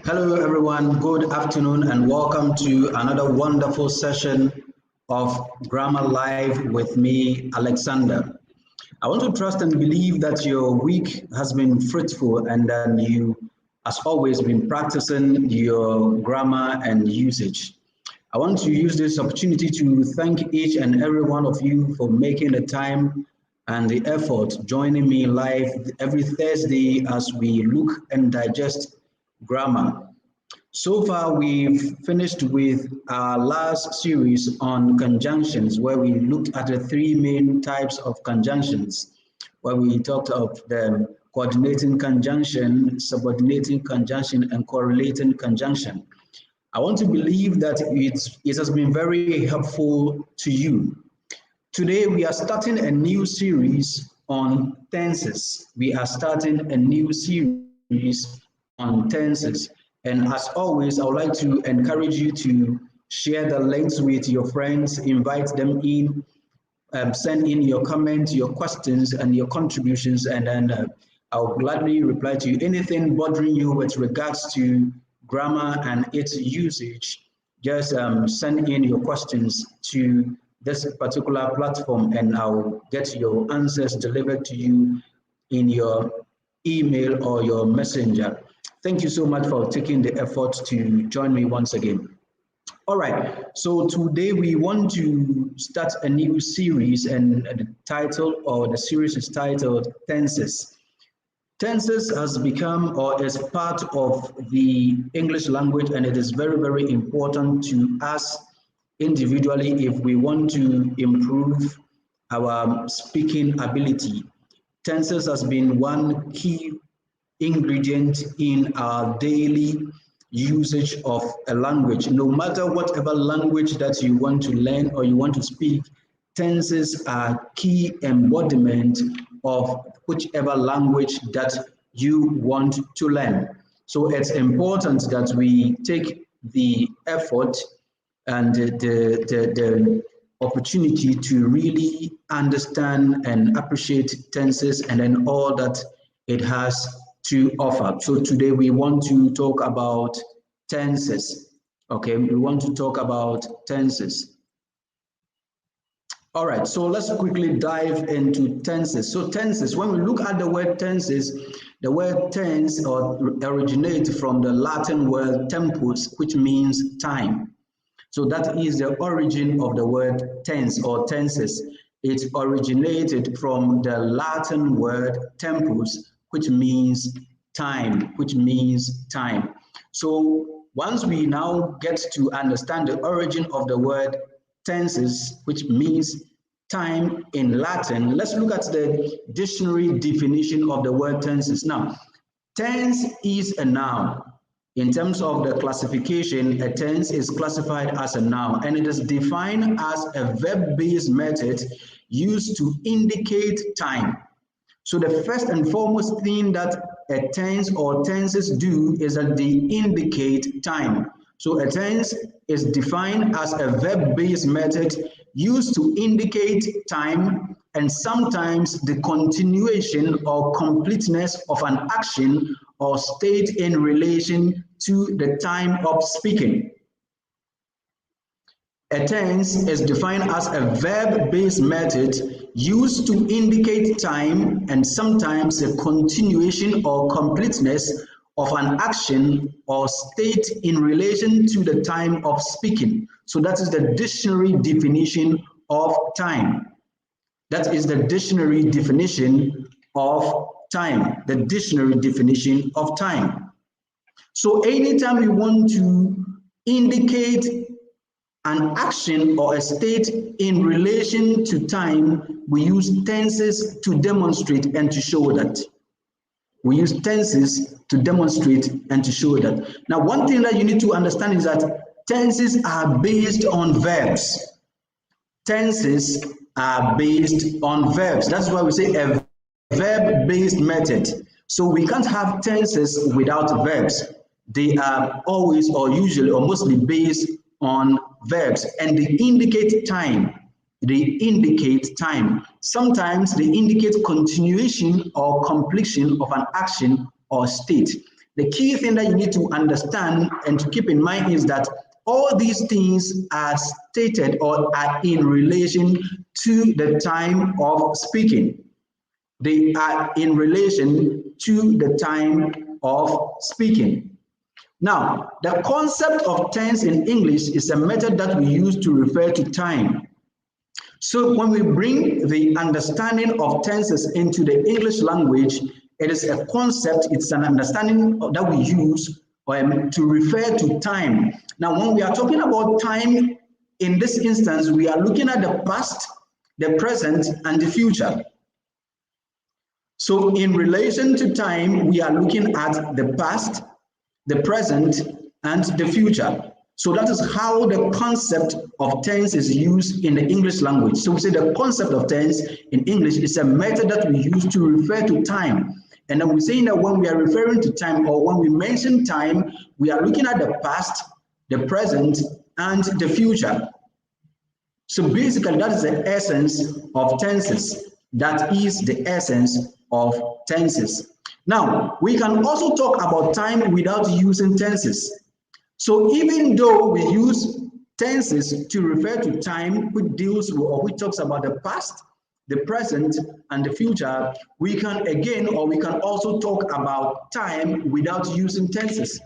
Hello, everyone. Good afternoon, and welcome to another wonderful session of Grammar Live with me, Alexander. I want to trust and believe that your week has been fruitful and that you, as always, been practicing your grammar and usage. I want to use this opportunity to thank each and every one of you for making the time and the effort joining me live every Thursday as we look and digest grammar. So far, we've finished with our last series on conjunctions, where we looked at the three main types of conjunctions, where we talked of the coordinating conjunction, subordinating conjunction, and correlating conjunction. I want to believe that it has been very helpful to you. Today, we are starting a new series on tenses. We are starting a new series on tenses. And as always, I would like to encourage you to share the links with your friends, invite them in, send in your comments, your questions, and your contributions, and then I'll gladly reply to you. Anything bothering you with regards to grammar and its usage, just send in your questions to this particular platform, and I'll get your answers delivered to you in your email or your messenger. Thank you so much for taking the effort to join me once again. All right, so today we want to start a new series, and the title or the series is titled Tenses. Tenses has become or is part of the English language, and it is very, very important to us individually if we want to improve our speaking ability. Tenses has been one key ingredient in our daily usage of a language. No matter whatever language that you want to learn or you want to speak, tenses are key embodiment of whichever language that you want to learn. So it's important that we take the effort and the opportunity to really understand and appreciate tenses and then all that it has to offer. So today we want to talk about tenses. Okay, we want to talk about tenses. All right, so let's quickly dive into tenses. So tenses, when we look at the word tenses, the word tense originates from the Latin word tempus, which means time. So that is the origin of the word tense or tenses. It originated from the Latin word tempus, which means time, So once we now get to understand the origin of the word tenses, which means time in Latin, let's look at the dictionary definition of the word tenses. Now, tense is a noun. In terms of the classification, a tense is classified as a noun, and it is defined as a verb-based method used to indicate time. So the first and foremost thing that a tense or tenses do is that they indicate time. So a tense is defined as a verb-based method used to indicate time and sometimes the continuation or completeness of an action or state in relation to the time of speaking. A tense is defined as a verb-based method used to indicate time and sometimes a continuation or completeness of an action or state in relation to the time of speaking. So that is the dictionary definition of time. That is the dictionary definition of time, the dictionary definition of time. So anytime you want to indicate an action or a state in relation to time, we use tenses to demonstrate and to show that. We use tenses to demonstrate and to show that. Now, one thing that you need to understand is that tenses are based on verbs. Tenses are based on verbs. That's why we say a verb-based method. So we can't have tenses without verbs. They are always or usually or mostly based on verbs, and they indicate time. Sometimes they indicate continuation or completion of an action or state. The key thing that you need to understand and to keep in mind is that all these things are stated or are in relation to the time of speaking. They are in relation to the time of speaking. Now, the concept of tense in English is a method that we use to refer to time. So when we bring the understanding of tenses into the English language, it is a concept, it's an understanding that we use to refer to time. Now, when we are talking about time, in this instance, we are looking at the past, the present, and the future. So in relation to time, we are looking at the past, the present, and the future. So that is how the concept of tense is used in the English language. So we say the concept of tense in English is a method that we use to refer to time. And then we're saying that when we are referring to time, or when we mention time, we are looking at the past, the present, and the future. So basically, that is the essence of tenses. That is the essence of tenses. Now, we can also talk about time without using tenses. So even though we use tenses to refer to time, which deals with, or which talks about the past, the present, and the future, we can again, or we can also talk about time without using tenses.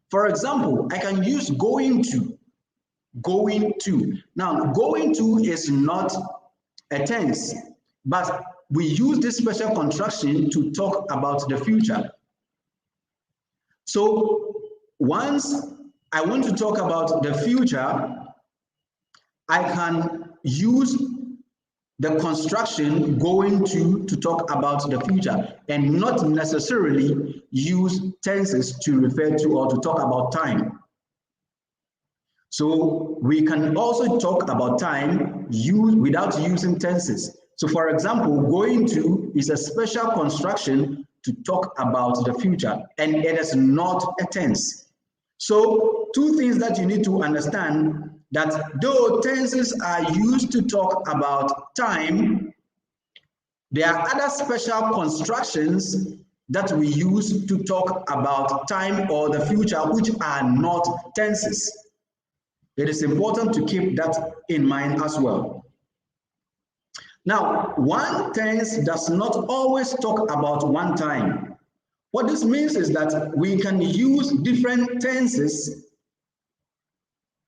For example, I can use going to. Going to. Now, going to is not a tense, but we use this special construction to talk about the future. So once I want to talk about the future, I can use the construction going to talk about the future and not necessarily use tenses to refer to or to talk about time. So we can also talk about time without using tenses. So for example, going to is a special construction to talk about the future, and it is not a tense. So two things that you need to understand, that though tenses are used to talk about time, there are other special constructions that we use to talk about time or the future, which are not tenses. It is important to keep that in mind as well. Now, one tense does not always talk about one time. What this means is that we can use different tenses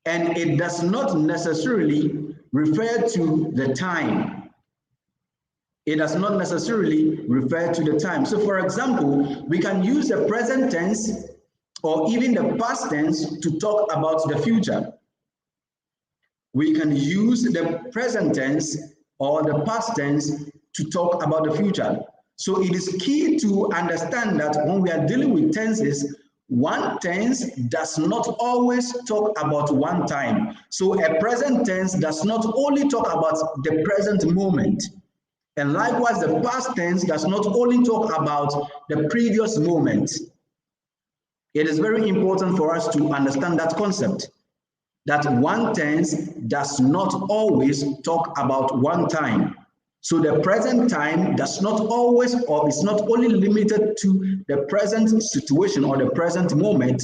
and it does not necessarily refer to the time. It does not necessarily refer to the time. So for example, we can use the present tense or even the past tense to talk about the future. We can use the present tense or the past tense to talk about the future. So it is key to understand that when we are dealing with tenses, one tense does not always talk about one time. So a present tense does not only talk about the present moment. And likewise, the past tense does not only talk about the previous moment. It is very important for us to understand that concept, that one tense does not always talk about one time. So the present time does not always, or is not only limited to the present situation or the present moment,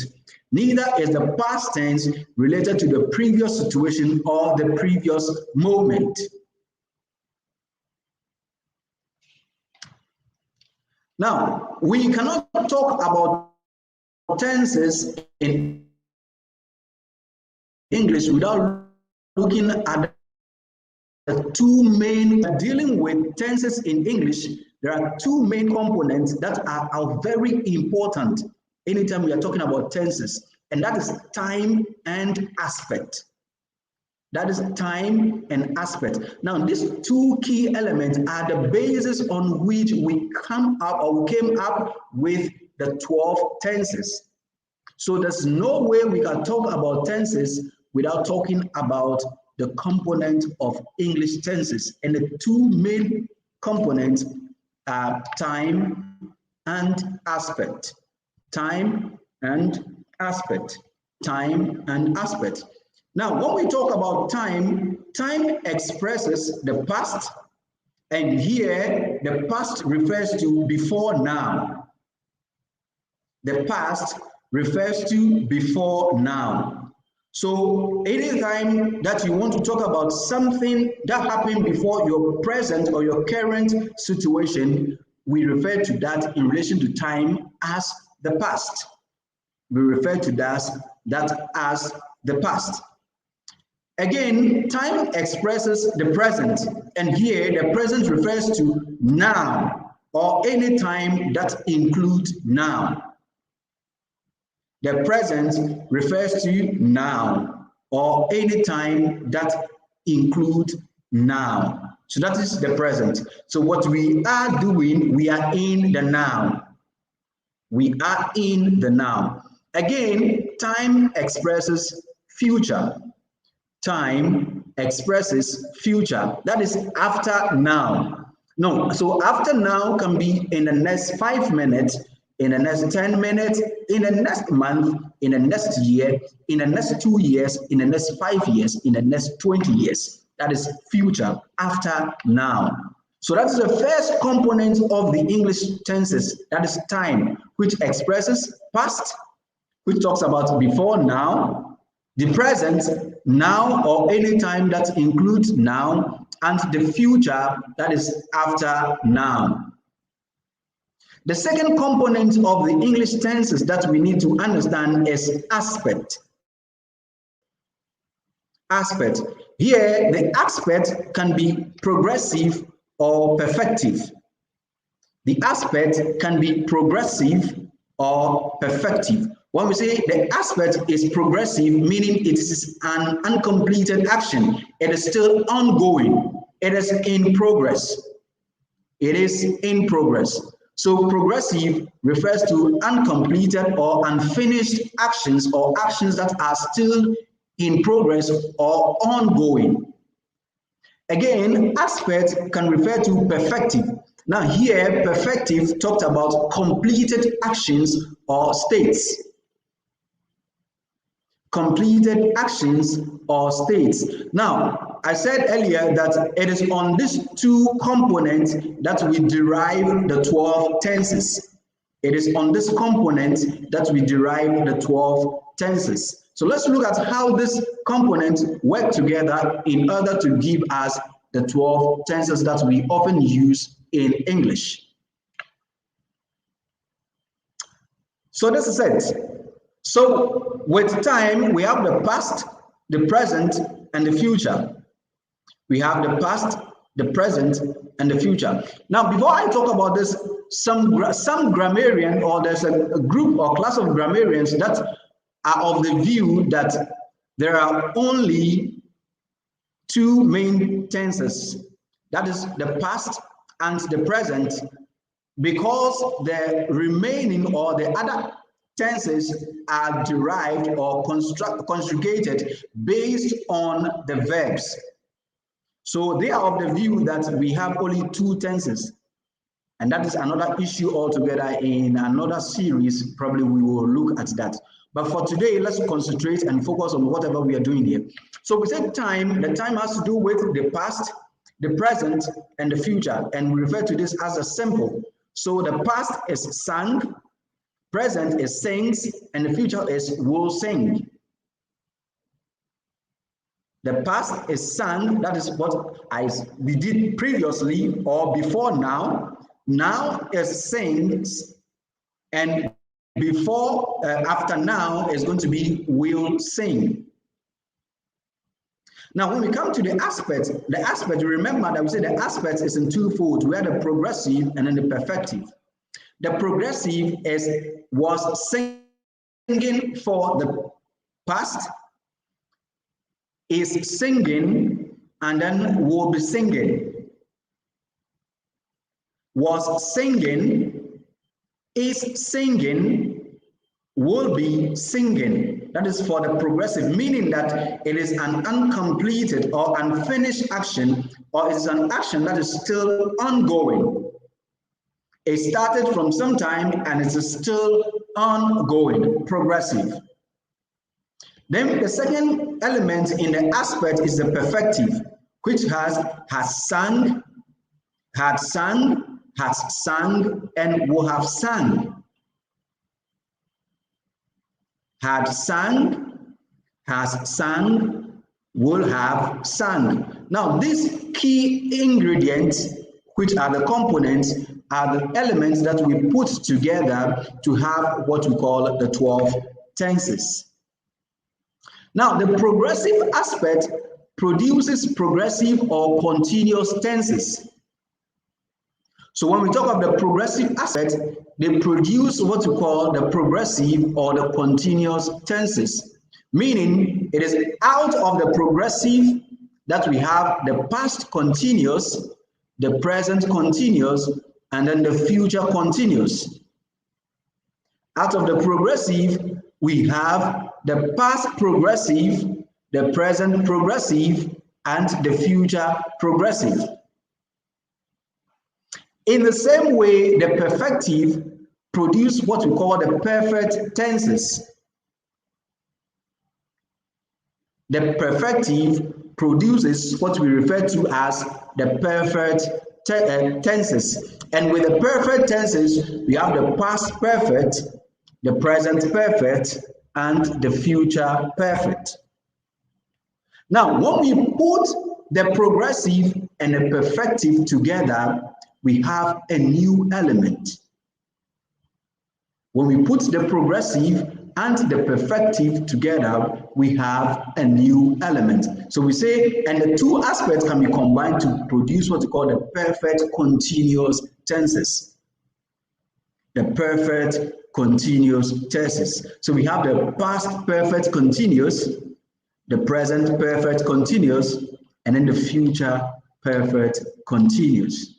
neither is the past tense related to the previous situation or the previous moment. Now, we cannot talk about tenses in English without looking at the two main, dealing with tenses in English. There are two main components that are very important anytime we are talking about tenses, and that is time and aspect. That is time and aspect. Now, these two key elements are the basis on which we came up with the 12 tenses. So there's no way we can talk about tenses without talking about the component of English tenses. And the two main components are time and aspect. Time and aspect. Time and aspect. Now, when we talk about time, time expresses the past, and here the past refers to before now. the past refers to before now. So anytime that you want to talk about something that happened before your present or your current situation, we refer to that in relation to time as the past. We refer to that as the past. Again, time expresses the present, and here the present refers to now or any time that includes now. The present refers to now or any time that includes now. So that is the present. So what we are doing, we are in the now. We are in the now. Again, time expresses future. Time expresses future. That is after now. No, so after now can be in the next 5 minutes, in the next 10 minutes, in the next month, in the next year, in the next 2 years, in the next 5 years, in the next 20 years. That is future, after now. So that is the first component of the English tenses, that is time, which expresses past, which talks about before now, the present, now or any time that includes now, and the future, that is after now. The second component of the English tenses that we need to understand is aspect. Aspect. Here, the aspect can be progressive or perfective. The aspect can be progressive or perfective. When we say the aspect is progressive, meaning it is an uncompleted action, it is still ongoing, it is in progress. It is in progress. So progressive refers to uncompleted or unfinished actions or actions that are still in progress or ongoing. Again, aspect can refer to perfective. Now here, perfective talked about completed actions or states. Completed actions or states. Now, I said earlier that it is on these two components that we derive the 12 tenses. It is on this component that we derive the 12 tenses. So let's look at how these components work together in order to give us the 12 tenses that we often use in English. So this is it. So with time, we have the past, the present, and the future. We have the past, the present, and the future. Now, before I talk about this, some grammarian, or there's a group or class of grammarians that are of the view that there are only two main tenses. That is the past and the present, because the remaining or the other tenses are derived or conjugated based on the verbs. So they are of the view that we have only two tenses, and that is another issue altogether. In another series, probably we will look at that. But for today, let's concentrate and focus on whatever we are doing here. So we said time, the time has to do with the past, the present, and the future, and we refer to this as a simple. So the past is sang, present is sings, and the future is will sing. The past is sang, that is what we did previously or before now. Now is sings, and before, after now is going to be will sing. Now, when we come to the aspect, remember that we say the aspect is in twofold. We have the progressive and then the perfective. The progressive was singing for the past, is singing, and then will be singing. Was singing, is singing, will be singing. That is for the progressive, meaning that it is an uncompleted or unfinished action, or it is an action that is still ongoing. It started from some time and it is still ongoing, progressive. Then the second element in the aspect is the perfective, which has sung, had sung, has sung, and will have sung. had sang, has sang, will have sang. Now, these key ingredients, which are the components, are the elements that we put together to have what we call the 12 tenses. Now, the progressive aspect produces progressive or continuous tenses. So when we talk of the progressive aspect, they produce what we call the progressive or the continuous tenses, meaning it is out of the progressive that we have the past continuous, the present continuous, and then the future continuous. Out of the progressive, we have the past progressive, the present progressive, and the future progressive. In the same way, the perfective produce what we call the perfect tenses. The perfective produces what we refer to as the perfect tenses. And with the perfect tenses, we have the past perfect, the present perfect, and the future perfect. Now, when we put the progressive and the perfective together, we have a new element. When we put the progressive and the perfective together, we have a new element. So we say, and the two aspects can be combined to produce what we call the perfect continuous tenses. The perfect continuous tenses. So we have the past perfect continuous, the present perfect continuous, and then the future perfect continuous.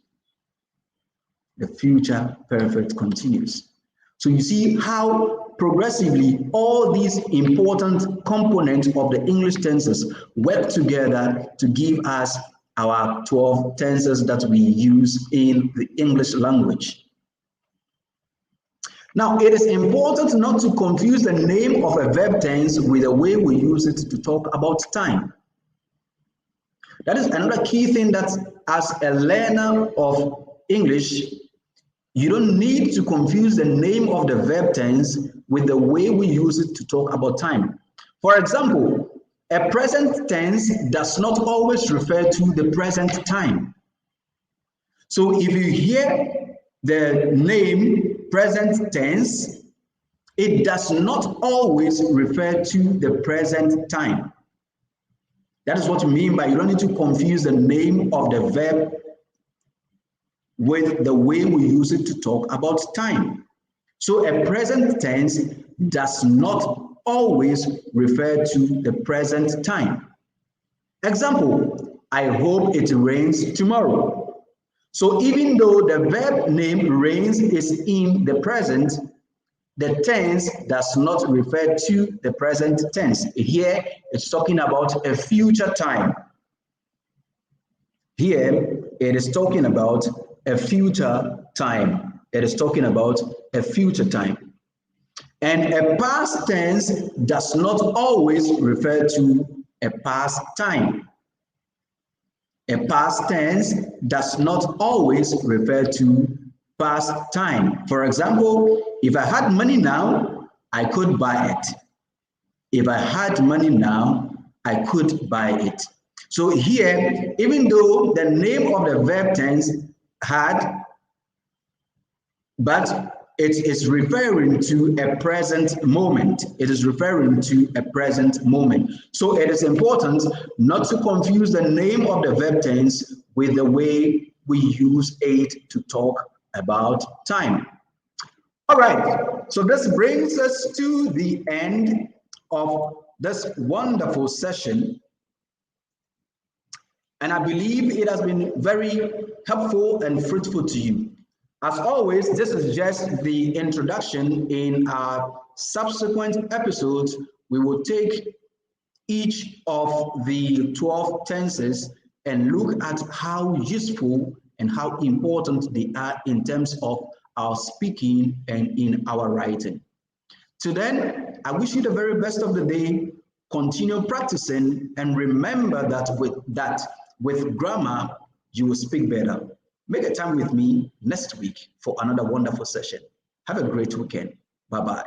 The future perfect continuous. So you see how progressively all these important components of the English tenses work together to give us our 12 tenses that we use in the English language. Now, it is important not to confuse the name of a verb tense with the way we use it to talk about time. That is another key thing that as a learner of English, you don't need to confuse the name of the verb tense with the way we use it to talk about time. For example, a present tense does not always refer to the present time. So if you hear the name present tense, it does not always refer to the present time. That is what you mean by you don't need to confuse the name of the verb with the way we use it to talk about time. So a present tense does not always refer to the present time. Example, I hope it rains tomorrow. So even though the verb name rains is in the present, the tense does not refer to the present tense. Here it's talking about a future time. Here it is talking about a future time. It is talking about a future time. And a past tense does not always refer to a past time. A past tense does not always refer to past time. For example, if I had money now, I could buy it. If I had money now, I could buy it. So here, even though the name of the verb tense had, but it is referring to a present moment. It is referring to a present moment. So it is important not to confuse the name of the verb tense with the way we use it to talk about time. All right, so this brings us to the end of this wonderful session. And I believe it has been very helpful and fruitful to you. As always, this is just the introduction. In our subsequent episodes, we will take each of the 12 tenses and look at how useful and how important they are in terms of our speaking and in our writing. Till then, I wish you the very best of the day. Continue practicing and remember that with grammar, you will speak better. Make a time with me next week for another wonderful session. Have a great weekend. Bye-bye.